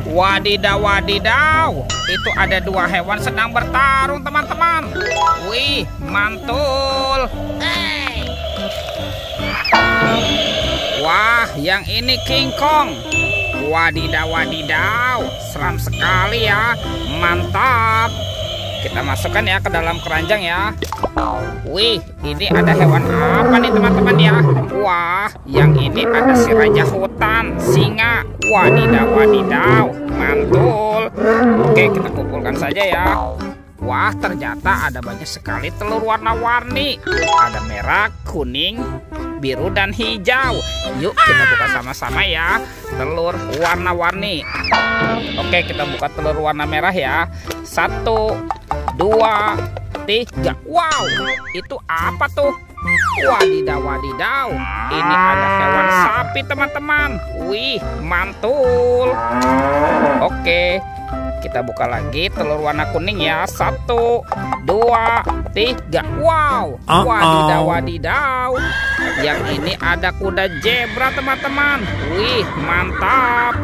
Wadidaw, wadidaw. Itu ada dua hewan sedang bertarung, teman-teman. Wih, mantul. Wah, yang ini King Kong. Wadidaw, wadidaw. Seram sekali ya. Mantap. Kita masukkan ya ke dalam keranjang ya. Wih, ini ada hewan apa nih teman-teman ya? Wah, yang ini ada si raja hutan, singa. Wadidaw, wadidaw. Mantul. Oke, kita kumpulkan saja ya. Wah, ternyata ada banyak sekali telur warna-warni. Ada merah, kuning, biru, dan hijau. Yuk kita buka sama-sama ya. Telur warna-warni. Oke, kita buka telur warna merah ya. 1, 2, 3. Wow, itu apa tuh? Wadidaw, wadidaw. Ini ada hewan sapi teman-teman. Wih, mantul. Oke, kita buka lagi telur warna kuning ya. 1, 2, 3. Wow, wadidaw, wadidaw. Yang ini ada kuda zebra teman-teman. Wih, mantap.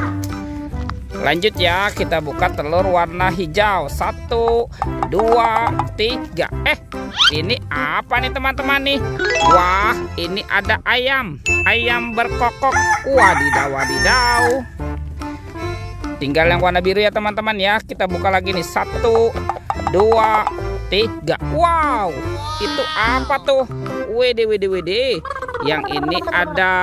Lanjut ya, kita buka telur warna hijau. 1, 2, 3. Ini apa nih teman-teman nih? Wah, ini ada ayam. Ayam berkokok. Wadidaw, wadidaw. Tinggal yang warna biru ya teman-teman ya. Kita buka lagi nih. 1, 2, 3. Wow, itu apa tuh? Wede, wede, wede. Yang ini ada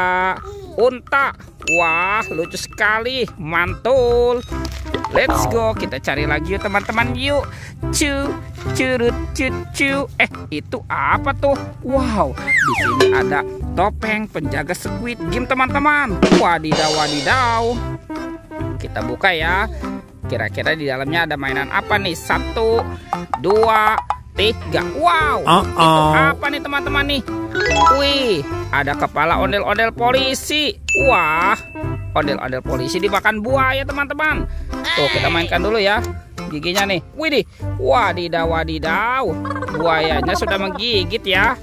unta. Wah, lucu sekali. Mantul. Let's go. Kita cari lagi yuk teman-teman. Yuk. Curut, cu. Itu apa tuh? Wow, di sini ada topeng penjaga Squid Game teman-teman. Wadidaw, wadidaw. Kita buka ya. Kira-kira di dalamnya ada mainan apa nih? 1, 2, 3. Wow, itu apa nih teman-teman nih? Wih, ada kepala ondel-ondel polisi. Wah, ondel-ondel polisi dimakan buaya teman-teman. Tuh, kita mainkan dulu ya giginya nih. Widih, wadidaw, wadidaw. Buayanya sudah menggigit ya.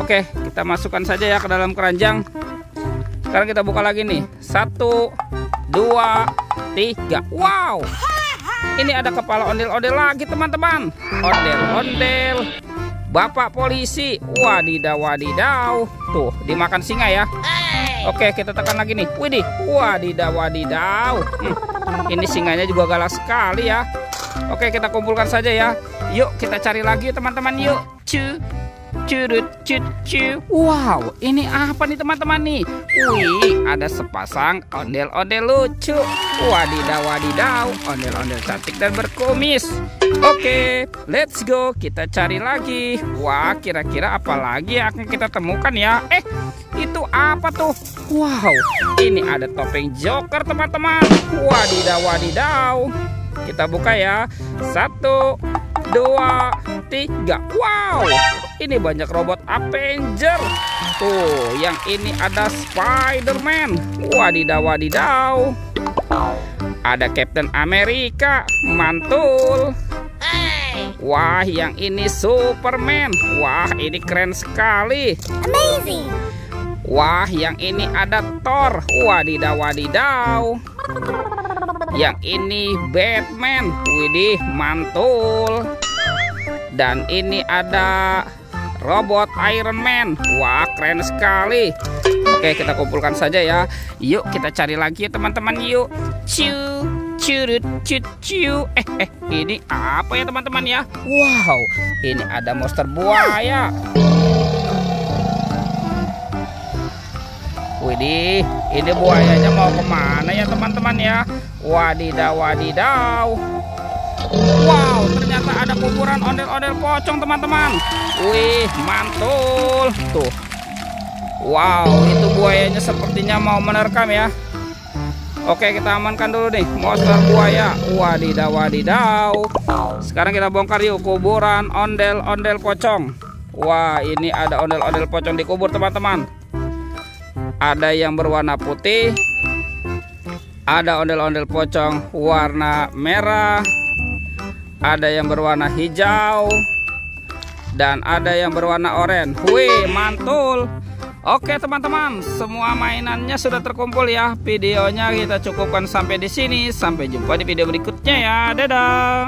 Oke, kita masukkan saja ya ke dalam keranjang. Sekarang kita buka lagi nih. 1, 2, 3. Wow, ini ada kepala ondel-ondel lagi teman-teman. Ondel-ondel bapak polisi. Wadidaw, wadidaw. Tuh, dimakan singa ya. Oke, kita tekan lagi nih. Widih, wadidaw, wadidaw. Ini singanya juga galak sekali ya. Oke, kita kumpulkan saja ya. Yuk kita cari lagi teman-teman. Yuk. Curut, cu. Wow, ini apa nih teman-teman nih? Wih, ada sepasang ondel-ondel lucu. Wadidaw, wadidaw. Ondel-ondel cantik dan berkumis. Oke, let's go. Kita cari lagi. Wah, kira-kira apa lagi yang akan kita temukan ya? Itu apa tuh? Wow, ini ada topeng Joker teman-teman. Wadidaw, wadidaw. Kita buka ya. 1, 2, 3. Wow, ini banyak robot Avenger. Tuh, yang ini ada Spider-Man. Wadidaw, wadidaw. Ada Captain America. Mantul. Wah, yang ini Superman. Wah, ini keren sekali. Amazing. Wah, yang ini ada Thor. Wadidaw, wadidaw. Yang ini Batman. Widih, mantul. Dan ini ada robot Iron Man. Wah, keren sekali. Oke, kita kumpulkan saja ya. Yuk kita cari lagi ya teman-teman. Yuk. Curut, cu. Ini apa ya teman-teman ya? Wow, ini ada monster buaya. Widih, ini buayanya mau kemana ya teman-teman ya? Wadidaw, wadidaw. Wow, ternyata ada kuburan ondel-ondel pocong teman-teman. Wih, mantul. Tuh. Wow, itu buayanya sepertinya mau menerkam ya. Oke, kita amankan dulu nih monster buaya. Wadidaw, wadidaw. Sekarang kita bongkar yuk kuburan ondel-ondel pocong. Wah, ini ada ondel-ondel pocong dikubur teman-teman. Ada yang berwarna putih, ada ondel-ondel pocong warna merah, ada yang berwarna hijau, dan ada yang berwarna oranye. Wih, mantul. Oke teman-teman, semua mainannya sudah terkumpul ya. Videonya kita cukupkan sampai di sini. Sampai jumpa di video berikutnya ya. Dadah.